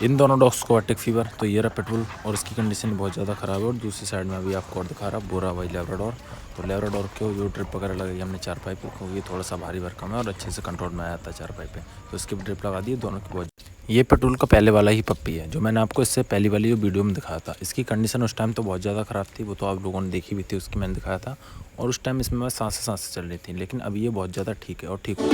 इन दोनों डॉग्स को attack fever, तो ये रहा पिटबुल और इसकी कंडीशन बहुत ज़्यादा ख़राब है। और दूसरी साइड में अभी आपको और दिखा रहा बोरा भाई लैब्राडोर। तो लैब्राडोर को जो ड्रिप वगैरह लगाई हमने चारपाई पे, क्योंकि थोड़ा सा भारी भरकम है और अच्छे से कंट्रोल में आया था चारपाई पे, तो इसकी भी ड्रिप लगा दी दोनों की बहुत। ये पिटबुल का पहले वाला ही पप्पी है जो मैंने आपको इससे पहली वाली जो वीडियो में दिखाया था। इसकी कंडीशन उस टाइम तो बहुत ज़्यादा ख़राब थी, वो तो आप लोगों ने देखी भी थी, उसकी मैंने दिखाया था। और उस टाइम इसमें सांसें चल रही थी, लेकिन अभी ये बहुत ज़्यादा ठीक है और ठीक हो।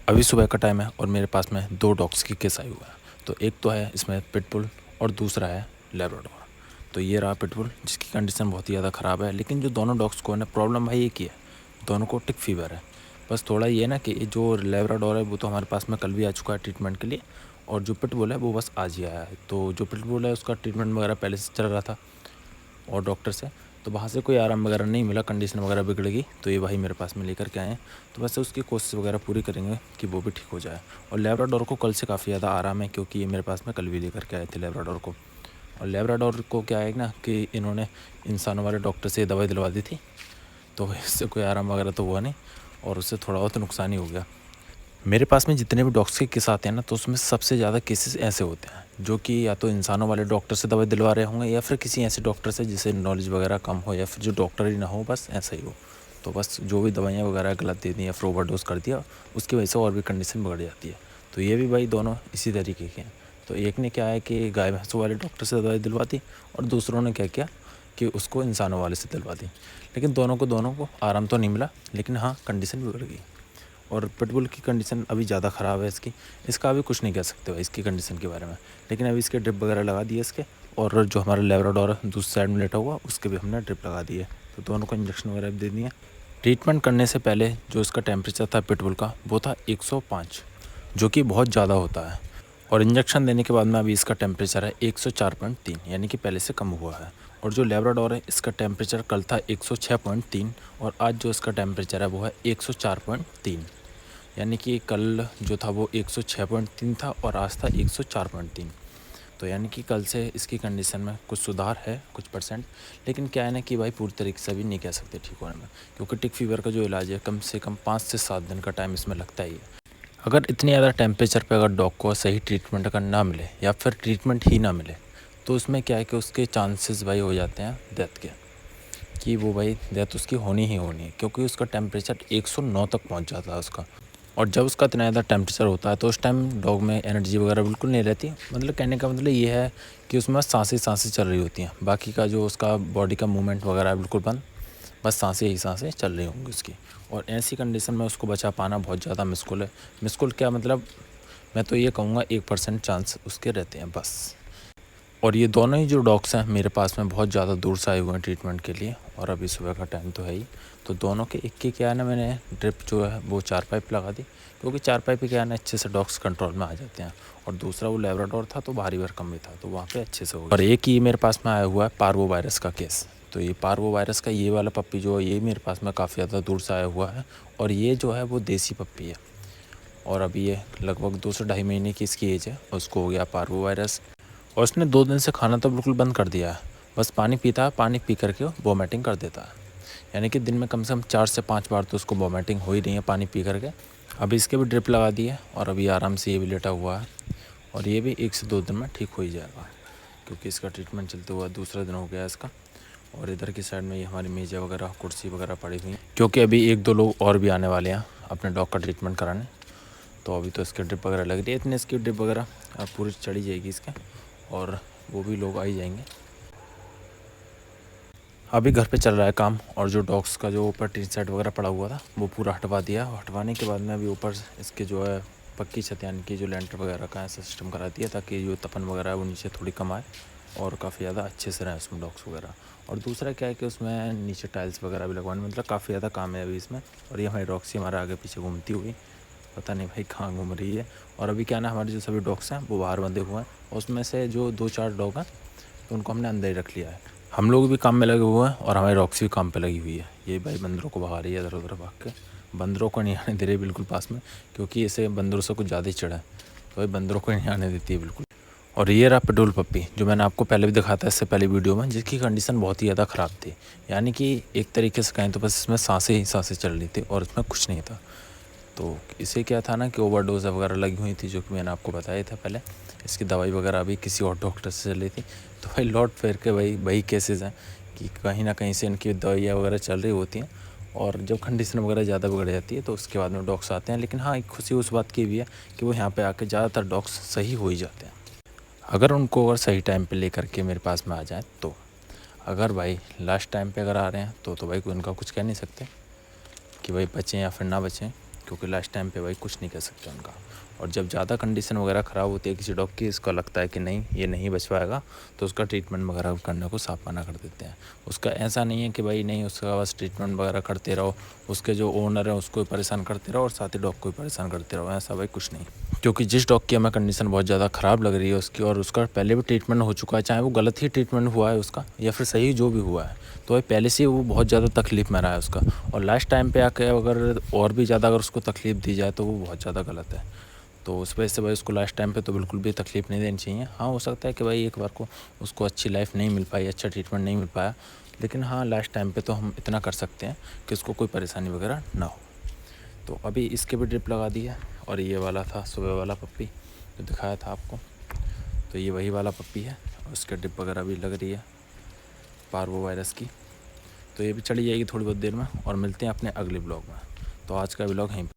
अभी सुबह का टाइम है और मेरे पास में 2 डॉग्स की केस आई हुआ है। तो एक तो है इसमें पिटबुल और दूसरा है लैब्राडोर। तो ये रहा पिटबुल जिसकी कंडीशन बहुत ही ज़्यादा ख़राब है। लेकिन जो दोनों डॉग्स को है ना, प्रॉब्लम भाई एक ही है, दोनों को टिक फीवर है। बस थोड़ा ये ना कि जो लैब्राडोर है वो तो हमारे पास में कल भी आ चुका है ट्रीटमेंट के लिए, और जो पिटबुल है वो बस आज ही आया है। तो जो पिटबुल है उसका ट्रीटमेंट वगैरह पहले से चल रहा था और डॉक्टर से, तो वहाँ से कोई आराम वगैरह नहीं मिला, कंडीशन वगैरह बिगड़ गई। तो ये भाई मेरे पास में लेकर के आए हैं। तो वैसे उसकी कोशिश वगैरह पूरी करेंगे कि वो भी ठीक हो जाए। और लैब्राडोर को कल से काफ़ी ज़्यादा आराम है, क्योंकि ये मेरे पास में कल भी लेकर के आए थे लैब्राडोर को। और लैब्राडोर को क्या है ना कि इन्होंने इंसानों वाले डॉक्टर से दवाई दिलवा दी थी, तो इससे कोई आराम वगैरह तो हुआ नहीं और उससे थोड़ा बहुत नुकसान ही हो गया। मेरे पास में जितने भी डॉग्स के केस आते हैं ना, तो उसमें सबसे ज़्यादा केसेस ऐसे होते हैं जो कि या तो इंसानों वाले डॉक्टर से दवाई दिलवा रहे होंगे, या फिर किसी ऐसे डॉक्टर से जिसे नॉलेज वगैरह कम हो, या फिर जो डॉक्टर ही ना हो, बस ऐसा ही हो। तो बस जो भी दवाइयाँ वगैरह गलत दे दी या फिर ओवरडोज कर दिया, उसकी वजह से और भी कंडीशन बिगड़ जाती है। तो ये भी भाई दोनों इसी तरीके के हैं। तो एक ने क्या है कि गाय भैंसों वाले डॉक्टर से दवाई दिलवा दी, और दूसरों ने क्या किया कि उसको इंसानों वाले से दिलवा दी। लेकिन दोनों को आराम तो नहीं मिला, लेकिन हाँ कंडीशन बिगड़ गई। और पिटबुल की कंडीशन अभी ज़्यादा ख़राब है इसका अभी कुछ नहीं कह सकते भाई इसकी कंडीशन के बारे में। लेकिन अभी इसके ड्रिप वगैरह लगा दिए इसके, और जो हमारा लैब्राडोर दूसरी साइड में लेटा हुआ उसके भी हमने ड्रिप लगा दिए। तो दोनों को इंजेक्शन वगैरह भी दे दिए। ट्रीटमेंट करने से पहले जो इसका टेम्परेचर था पिटबुल का, वो था 105, जो कि बहुत ज़्यादा होता है। और इंजेक्शन देने के बाद में अभी इसका टेम्परेचर है 104.3, यानी कि पहले से कम हुआ है। और जो लैब्राडोर है इसका टेम्परेचर कल था 106.3, और आज जो इसका टेम्परेचर है वो है 104.3। यानी कि कल जो था वो 106.3 था और आज था 104.3। तो यानी कि कल से इसकी कंडीशन में कुछ सुधार है, कुछ परसेंट। लेकिन क्या है ना कि भाई पूरी तरीके से भी नहीं कह सकते ठीक होने में, क्योंकि टिक फीवर का जो इलाज है कम से कम 5 से 7 दिन का टाइम इसमें लगता ही है। अगर इतनी ज़्यादा टेम्परेचर पे अगर डॉग को सही ट्रीटमेंट अगर ना मिले, या फिर ट्रीटमेंट ही ना मिले, तो उसमें क्या है कि उसके चांसेस भाई हो जाते हैं डेथ के, कि वो भाई डेथ उसकी होनी ही होनी है, क्योंकि उसका टेम्परेचर 109 तक पहुंच जाता है उसका। और जब उसका इतना ज़्यादा टेम्परेचर होता है तो उस टाइम डॉग में एनर्जी वगैरह बिल्कुल नहीं रहती। मतलब कहने का मतलब ये है कि उसमें सांसें चल रही होती हैं, बाकी का जो उसका बॉडी का मूवमेंट वगैरह है बिल्कुल बंद, बस सांसें चल रही होंगी उसकी। और ऐसी कंडीशन में उसको बचा पाना बहुत ज़्यादा मुश्किल है। मुश्किल क्या मतलब, मैं तो ये कहूँगा 1% चांस उसके रहते हैं बस। और ये दोनों ही जो डॉग्स हैं मेरे पास में बहुत ज़्यादा दूर से आए हुए हैं ट्रीटमेंट के लिए, और अभी सुबह का टाइम तो है ही। तो दोनों के एक के क्या है ना, मैंने ड्रिप जो है वो 4 पाइप लगा दी, क्योंकि 4 पाइप क्या है ना अच्छे से डॉग्स कंट्रोल में आ जाते हैं। और दूसरा वो लैब्राडोर था तो भारी भरकम भी था, तो वहाँ पे अच्छे से हो गया। और एक ही मेरे पास में आया हुआ है पार्वो वायरस का केस। तो ये पार्वो वायरस का ये वाला पप्पी जो है ये मेरे पास में काफ़ी ज़्यादा दूर से आया हुआ है, और ये जो है वो देसी पप्पी है। और अभी ये लगभग 2 से ढाई महीने की इसकी एज है, और उसको हो गया पार्वो वायरस। और उसने 2 दिन से खाना तो बिल्कुल बंद कर दिया है, बस पानी पीता है, पानी पी करके वो वॉमिटिंग कर देता है। यानी कि दिन में कम से कम 4 से 5 बार तो उसको वॉमिटिंग हो ही रही है पानी पी करके। अभी इसके भी ड्रिप लगा दी है, और अभी आराम से ये भी लेटा हुआ है, और ये भी 1 से 2 दिन में ठीक हो ही जाएगा, क्योंकि इसका ट्रीटमेंट चलते हुआ दूसरा दिन हो गया इसका। और इधर की साइड में ये हमारी मेज़ें वगैरह कुर्सी वगैरह पड़ी हुई हैं, क्योंकि अभी 1-2 लोग और भी आने वाले हैं अपने डॉग का ट्रीटमेंट कराने। तो अभी तो इसके ड्रिप वगैरह लग रही है, इतने इसकी ड्रिप वगैरह पूरी चढ़ी जाएगी इसके, और वो भी लोग आ ही जाएंगे। अभी घर पे चल रहा है काम, और जो डॉग्स का जो ऊपर टीन सेट वगैरह पड़ा हुआ था वो पूरा हटवा दिया। हटवाने के बाद में अभी ऊपर इसके जो है पक्की छत यानी कि जो लेंटर वगैरह का ऐसा सिस्टम करा दिया, ताकि जो तपन वगैरह है वो नीचे थोड़ी कम आए और काफ़ी ज़्यादा अच्छे से रहें उसमें डॉग्स वगैरह। और दूसरा क्या है कि उसमें नीचे टाइल्स वगैरह भी लगवाने, मतलब काफ़ी ज़्यादा काम है अभी इसमें। और ये हमारी रॉक्सी हमारे आगे पीछे घूमती हुई, पता नहीं भाई कहाँ घूम रही है। और अभी क्या ना हमारे जो सभी डॉग्स हैं वो बाहर बंधे हुए हैं, और उसमें से जो 2-4 डॉग हैं तो उनको हमने अंदर ही रख लिया है। हम लोग भी काम में लगे हुए हैं, और हमारी रॉक्सी भी काम पे लगी हुई है। ये भाई बंदरों को भगा रही है इधर उधर भाग के, बंदरों को नहीं आने दे रही बिल्कुल पास में, क्योंकि इसे बंदरों से कुछ ज़्यादा ही चिढ़ा है, तो भाई बंदरों को नहीं आने देती है बिल्कुल। और ये रहा पिटबुल पप्पी, जो मैंने आपको पहले भी दिखाया था इससे पहले वीडियो में, जिसकी कंडीशन बहुत ही ज़्यादा ख़राब थी। यानी कि एक तरीके से कहें तो बस इसमें सांसें ही सांसें चल रही थी और इसमें कुछ नहीं था। तो इसे क्या था ना कि ओवरडोज वगैरह लगी हुई थी, जो कि मैंने आपको बताया था पहले। इसकी दवाई वगैरह भी किसी और डॉक्टर से चल रही थी। तो भाई लौट फिर के वही केसेस हैं कि कहीं ना कहीं से इनकी दवाइयाँ वगैरह चल रही होती हैं, और जब कंडीशन वगैरह ज़्यादा बिगड़ जाती है तो उसके बाद में डॉग्स आते हैं। लेकिन हाँ, एक खुशी उस बात की भी है कि वो यहाँ पे आके ज़्यादातर डॉग्स सही हो ही जाते हैं, अगर उनको अगर सही टाइम पे लेकर के मेरे पास में आ जाए तो। अगर भाई लास्ट टाइम पे अगर आ रहे हैं तो भाई कोई उनका कुछ कह नहीं सकते कि भाई बचें या फिर ना बचें, क्योंकि लास्ट टाइम पे भाई कुछ नहीं कह सकते उनका। और जब ज़्यादा कंडीशन वगैरह ख़राब होती है किसी डॉग की, इसका लगता है कि नहीं ये नहीं बच पाएगा, तो उसका ट्रीटमेंट वगैरह करने को साफ मना कर देते हैं। उसका ऐसा नहीं है कि भाई नहीं, उसका बस ट्रीटमेंट वगैरह करते रहो, उसके जो ओनर है उसको भी परेशान करते रहो और साथ ही डॉग को भी परेशान करते रहो, ऐसा भाई कुछ नहीं। क्योंकि जिस डॉग की हमें कंडीशन बहुत ज़्यादा ख़राब लग रही है उसकी, और उसका पहले भी ट्रीटमेंट हो चुका है, चाहे वो गलत ही ट्रीटमेंट हुआ है उसका या फिर सही जो भी हुआ है, तो भाई पहले से वो बहुत ज़्यादा तकलीफ़ में रहा है उसका। और लास्ट टाइम पे आके अगर और भी ज़्यादा अगर उसको तकलीफ़ दी जाए तो वो बहुत ज़्यादा गलत है। तो उस वजह से भाई उसको लास्ट टाइम पे तो बिल्कुल भी तकलीफ़ नहीं देनी चाहिए। हाँ, हो सकता है कि भाई एक बार को उसको अच्छी लाइफ नहीं मिल पाई, अच्छा ट्रीटमेंट नहीं मिल पाया, लेकिन हाँ लास्ट टाइम पे तो हम इतना कर सकते हैं कि उसको कोई परेशानी वगैरह ना हो। तो अभी इसके भी ड्रिप लगा दी है। और ये वाला था सुबह वाला पप्पी जो दिखाया था आपको, तो ये वही वाला पप्पी है, और उसके ड्रिप वगैरह भी लग रही है पार्वो वायरस की। तो ये भी चली जाएगी थोड़ी बहुत देर में, और मिलते हैं अपने अगले ब्लॉग में। तो आज का ब्लॉग यहीं